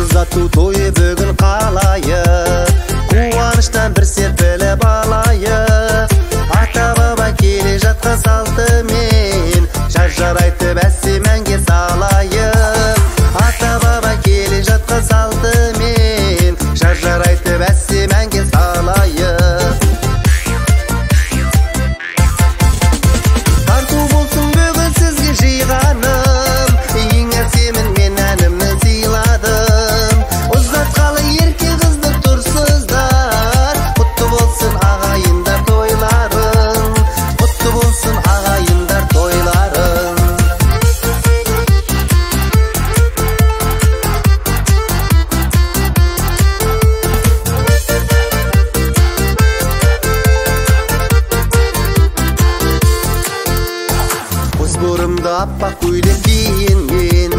Uzatу toyu bugün kalayık, kuvаныштан bir serpilip alayık. Ata baba kele жатқан салтымен жар айтып әсемәнге салайық. Ата бaba келе жатқан салтымен жар айтып әсемәнге салайық. Тарту болсын бүгін сізге жиғаным, ең әсемін мен әнімді сыйладым. Ұзатқалы ерке қызды тұрсыздар, құтты болсын ағайындар тойларың, құтты болсын ағайындар тойларың. Көз бұрымды аппақ көйлек киінген,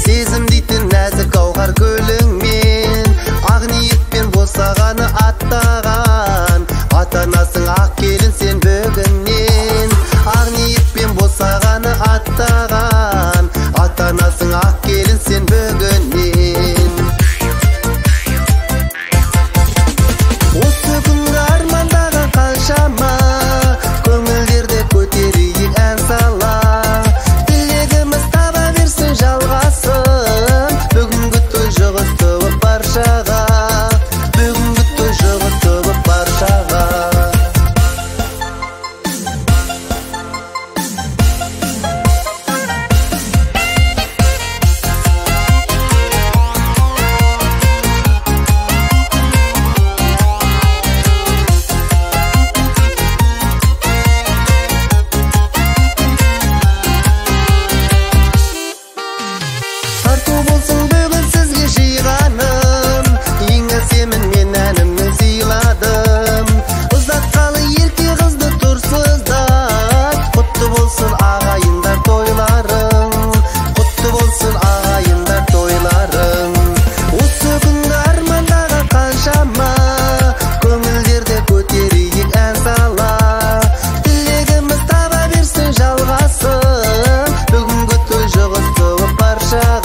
сезім дейтін нәзік қауқар көліңмен, ақ ниетпен босағаны аттаған, ата-анасың ақ келін сен бүгіннен. Ақ ниетпен босағаны аттаған, ата-анасың ақ келін сен бүгіннен. Осы күнгі армандаған қаншама, көңілдерді көтерейік ән сала. Тілегіміз таба берсін жалғасын, бүгінгі той жұғыстығып баршаға, бүгінгі той жұғыстығып баршаға. Тарту болсын бүгін сізге жиғаным, ең әсемін мен әнімді сыйладым. Ұзатқалы ерке қызды тұрсыздар, құтты болсын ағайындар тойларың, құтты болсын ағайындар тойларың. Осы күнгі армандаған қаншама, көңілдерді көтерейік ән сала. Тілегіміз таба берсін жалғасын, бүгінгі той жұғыстығып баршаға.